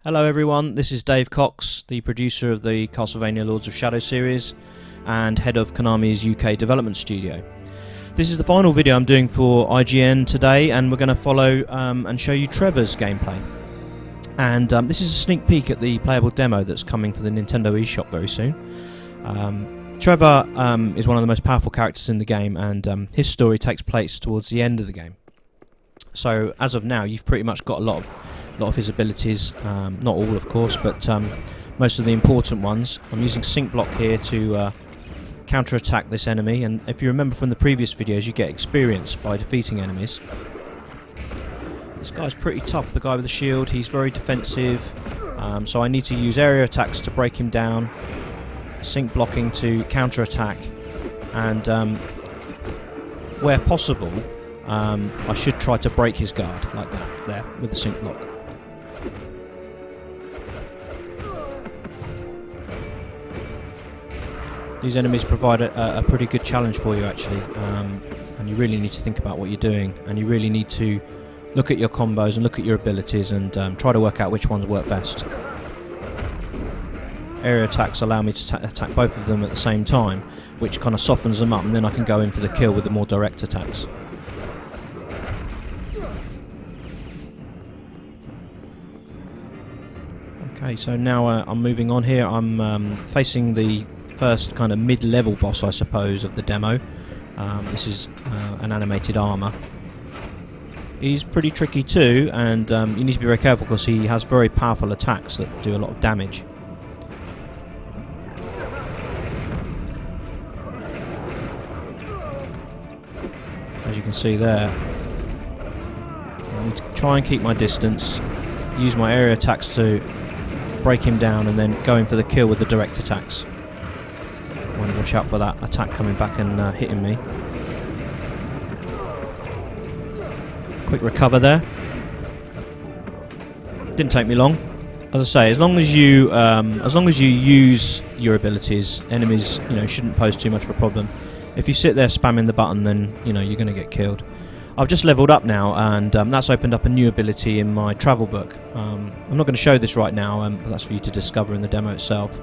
Hello everyone, this is Dave Cox, the producer of the Castlevania Lords of Shadow series and head of Konami's UK development studio. This is the final video I'm doing for IGN today, and we're going to follow and show you Trevor's gameplay. And this is a sneak peek at the playable demo that's coming for the Nintendo eShop very soon. Trevor is one of the most powerful characters in the game, and his story takes place towards the end of the game. So as of now, you've pretty much got a lot of his abilities, not all of course, but most of the important ones. I'm using Sync Block here to counter-attack this enemy, and if you remember from the previous videos, you get experience by defeating enemies. This guy's pretty tough, the guy with the shield. He's very defensive, so I need to use area attacks to break him down, Sync Blocking to counter-attack, and where possible I should try to break his guard, like that, there, with the Sync Block. These enemies provide a pretty good challenge for you actually, and you really need to think about what you're doing, and you really need to look at your combos and look at your abilities and try to work out which ones work best. Area attacks allow me to attack both of them at the same time, which kind of softens them up, and then I can go in for the kill with the more direct attacks. Okay, so now I'm moving on here. I'm facing the first kind of mid-level boss, I suppose, of the demo. This is an animated armour. He's pretty tricky too, and you need to be very careful because he has very powerful attacks that do a lot of damage. As you can see there, I need to try and keep my distance, use my area attacks to break him down, and then go in for the kill with the direct attacks. I want to watch out for that attack coming back and hitting me. Quick recover there. Didn't take me long. As I say, as long as you use your abilities, enemies shouldn't pose too much of a problem. If you sit there spamming the button, then you're going to get killed. I've just leveled up now, and that's opened up a new ability in my travel book. I'm not going to show this right now, but that's for you to discover in the demo itself.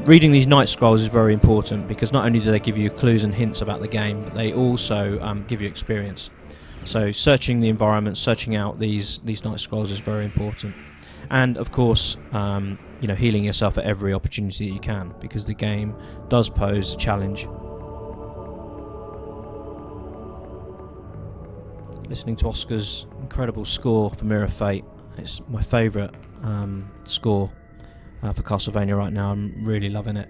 Reading these night scrolls is very important because not only do they give you clues and hints about the game, but they also give you experience. So searching the environment, searching out these night scrolls is very important. And of course, healing yourself at every opportunity that you can, because the game does pose a challenge. Listening to Oscar's incredible score for Mirror Fate, it's my favourite score for Castlevania right now. I'm really loving it.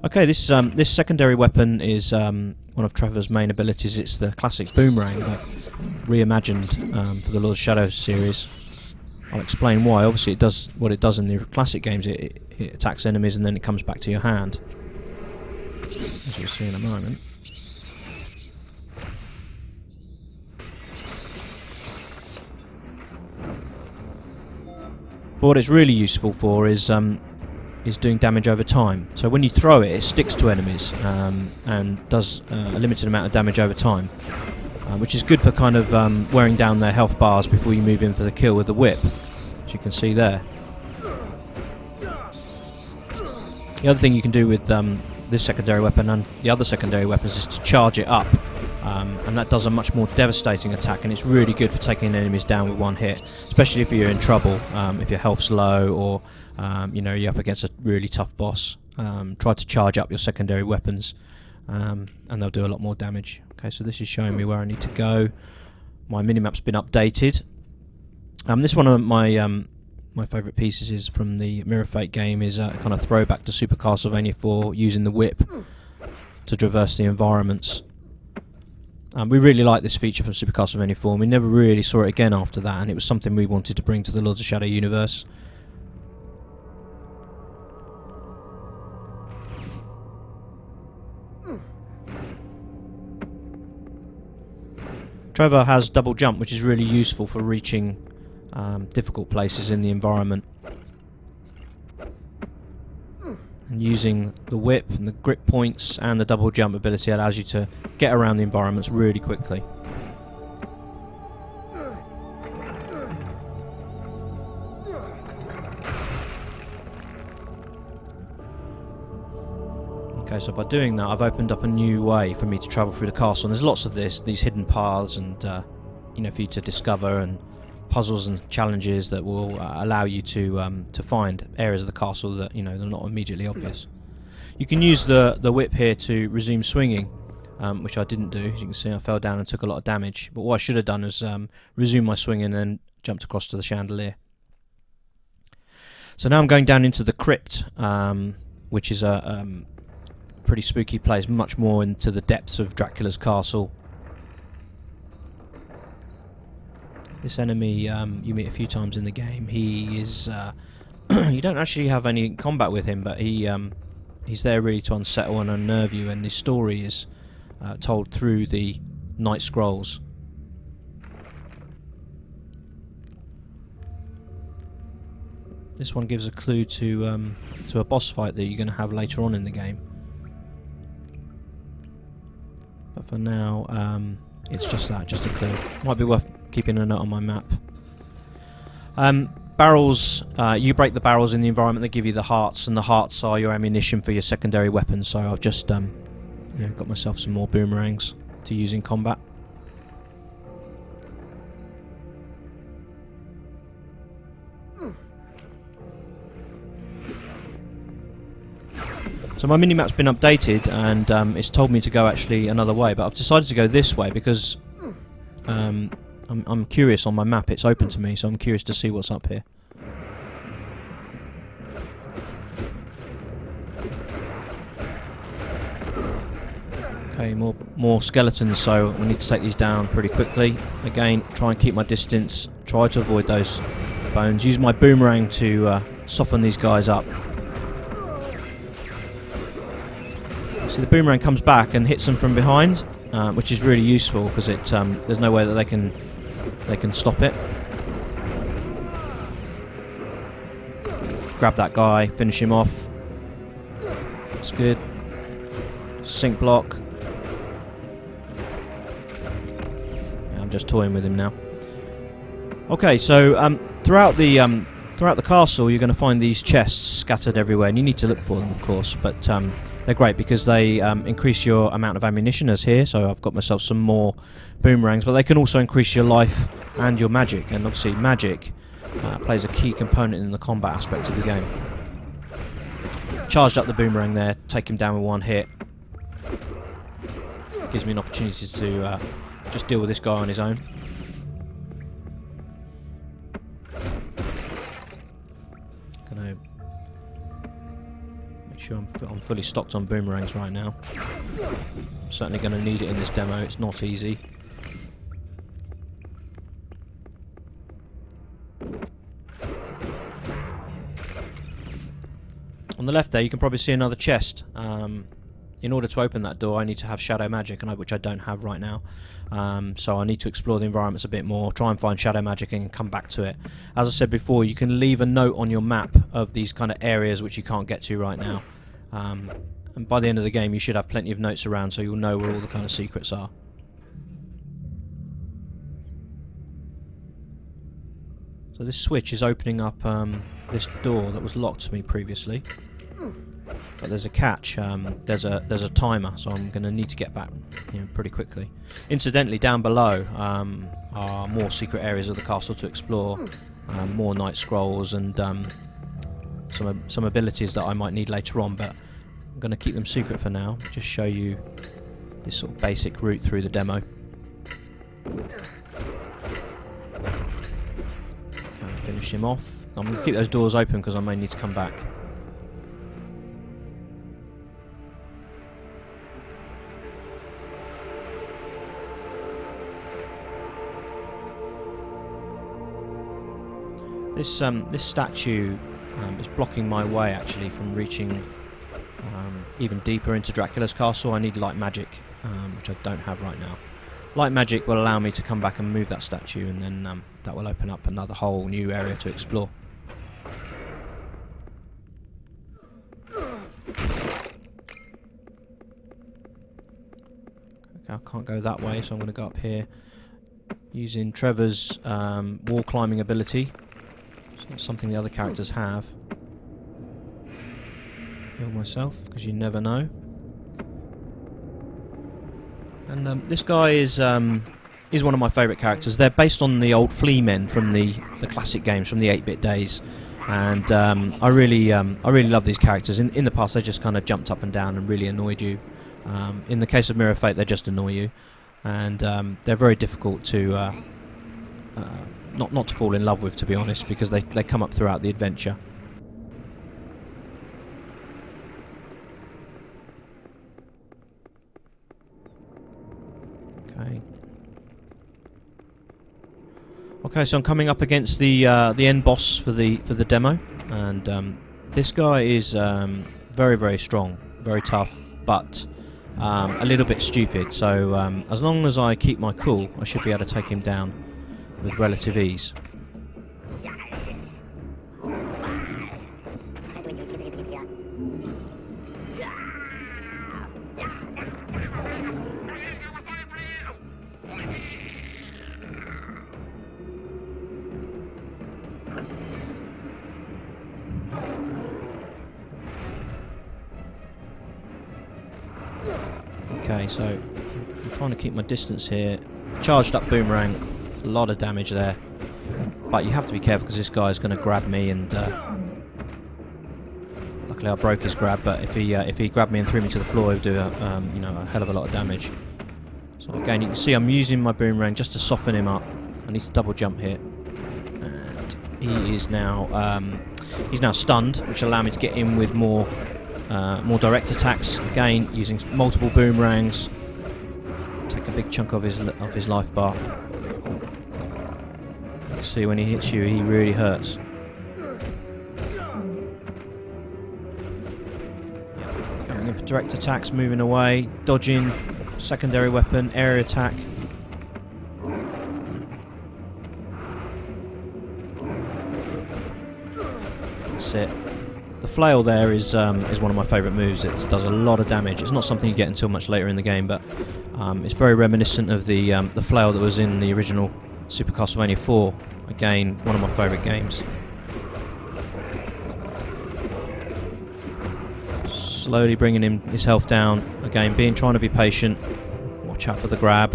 Okay, this secondary weapon is one of Trevor's main abilities. It's the classic boomerang, reimagined for the Lord of Shadow series. I'll explain why. Obviously, it does what it does in the classic games. It attacks enemies and then it comes back to your hand, as you'll see in a moment. But what it's really useful for is doing damage over time. So when you throw it, it sticks to enemies and does a limited amount of damage over time, which is good for kind of wearing down their health bars before you move in for the kill with the whip, as you can see there. The other thing you can do with this secondary weapon and the other secondary weapons is to charge it up. And that does a much more devastating attack, and it's really good for taking enemies down with one hit, especially if you're in trouble, if your health's low, or you're up against a really tough boss. Try to charge up your secondary weapons, and they'll do a lot more damage. Okay, so this is showing me where I need to go. My minimap's been updated. This one of my favourite pieces is from the Mirror Fate game, is a kind of throwback to Super Castlevania 4, using the whip to traverse the environments. We really like this feature from Super Castlevania 4, and we never really saw it again after that, and it was something we wanted to bring to the Lords of Shadow universe. Trevor has double jump, which is really useful for reaching difficult places in the environment. And using the whip and the grip points and the double jump ability allows you to get around the environments really quickly. Okay, so by doing that, I've opened up a new way for me to travel through the castle. And there's lots of these hidden paths, and you know, for you to discover, and puzzles and challenges that will allow you to find areas of the castle that, you know, they're not immediately obvious. You can use the whip here to resume swinging, which I didn't do. As you can see, I fell down and took a lot of damage. But what I should have done is resume my swing and then jumped across to the chandelier. So now I'm going down into the crypt, which is a pretty spooky place, much more into the depths of Dracula's castle. This enemy you meet a few times in the game. He is you don't actually have any combat with him, but he's there really to unsettle and unnerve you, and his story is told through the Night Scrolls. This one gives a clue to a boss fight that you're going to have later on in the game. But for now, it's just that, just a clue. Might be worth keeping a note on my map. Barrels, you break the barrels in the environment that give you the hearts, and the hearts are your ammunition for your secondary weapons. So I've just you know, got myself some more boomerangs to use in combat. So my minimap's been updated, and it's told me to go actually another way, but I've decided to go this way because I'm curious on my map. It's open to me, so I'm curious to see what's up here. Okay, more skeletons, so we need to take these down pretty quickly. Again, try and keep my distance, try to avoid those bones. Use my boomerang to soften these guys up. So the boomerang comes back and hits them from behind, which is really useful because it there's no way that they can stop it. Grab that guy, finish him off. That's good. Sink block. Yeah, I'm just toying with him now. Okay, so throughout the castle, you're going to find these chests scattered everywhere, and you need to look for them, of course. But they're great because they increase your amount of ammunition, as here. So I've got myself some more boomerangs, but they can also increase your life and your magic. And obviously, magic plays a key component in the combat aspect of the game. Charged up the boomerang there, take him down with one hit. Gives me an opportunity to just deal with this guy on his own. Gonna make sure I'm fully stocked on boomerangs right now. I'm certainly going to need it in this demo. It's not easy. On the left there, you can probably see another chest. In order to open that door, I need to have shadow magic, which I don't have right now. So I need to explore the environments a bit more, try and find shadow magic and come back to it. As I said before, you can leave a note on your map of these kind of areas which you can't get to right now. And by the end of the game, you should have plenty of notes around, so you'll know where all the kind of secrets are. So this switch is opening up this door that was locked to me previously. But there's a catch. There's a timer, so I'm going to need to get back, pretty quickly. Incidentally, down below are more secret areas of the castle to explore, more night scrolls, and some abilities that I might need later on. But I'm going to keep them secret for now. Just show you this sort of basic route through the demo. Finish him off. I'm going to keep those doors open because I may need to come back. This statue is blocking my way actually from reaching even deeper into Dracula's castle. I need light magic, which I don't have right now. Light magic will allow me to come back and move that statue, and then that will open up another whole new area to explore. Okay, I can't go that way, so I'm going to go up here using Trevor's wall climbing ability. So It's something the other characters have. Heal myself, because you never know. And this guy is one of my favourite characters. They're based on the old Flea Men from the classic games from the 8-bit days, and I really love these characters. In the past, they just kind of jumped up and down and really annoyed you. In the case of Mirror Fate, they just annoy you, and they're very difficult to not to fall in love with, to be honest, because they come up throughout the adventure. Okay, so I'm coming up against the end boss for the demo, and this guy is very strong, very tough, but a little bit stupid. So as long as I keep my cool, I should be able to take him down with relative ease. Okay, so I'm trying to keep my distance here. Charged up boomerang, a lot of damage there. But you have to be careful because this guy is going to grab me, and luckily I broke his grab. But if he grabbed me and threw me to the floor, he would do a hell of a lot of damage. So again, you can see I'm using my boomerang just to soften him up. I need to double jump here, and he is now he's now stunned, which will allow me to get in with more direct attacks, again using multiple boomerangs. Take a big chunk of his life bar. You see, when he hits you, he really hurts. Yep. Going in for direct attacks, moving away, dodging, secondary weapon, area attack. That's it. The flail there is one of my favourite moves. It does a lot of damage. It's not something you get until much later in the game, but it's very reminiscent of the flail that was in the original Super Castlevania 4. Again, one of my favourite games. Slowly bringing his health down. Again, trying to be patient. Watch out for the grab.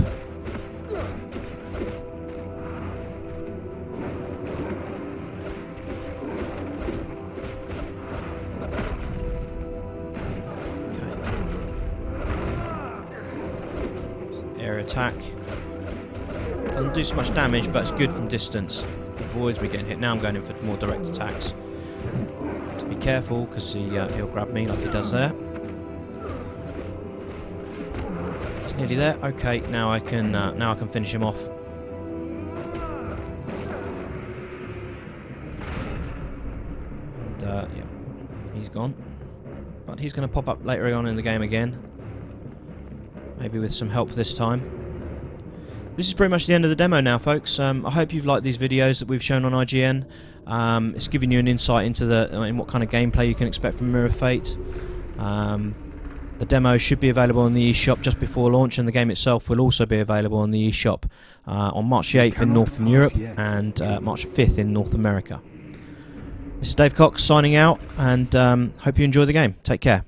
Air attack. Doesn't do so much damage, but it's good from distance. Avoids me getting hit. Now I'm going in for more direct attacks. To be careful, because he'll grab me like he does there. It's nearly there. Okay, now I can finish him off. And yeah, he's gone. But he's going to pop up later on in the game again. Maybe with some help this time. This is pretty much the end of the demo now, folks. I hope you've liked these videos that we've shown on IGN. It's giving you an insight into in what kind of gameplay you can expect from Mirror Fate. The demo should be available on the eShop just before launch, and the game itself will also be available on the eShop on March the 8th in Northern Europe and March 5th in North America. This is Dave Cox signing out, and hope you enjoy the game. Take care.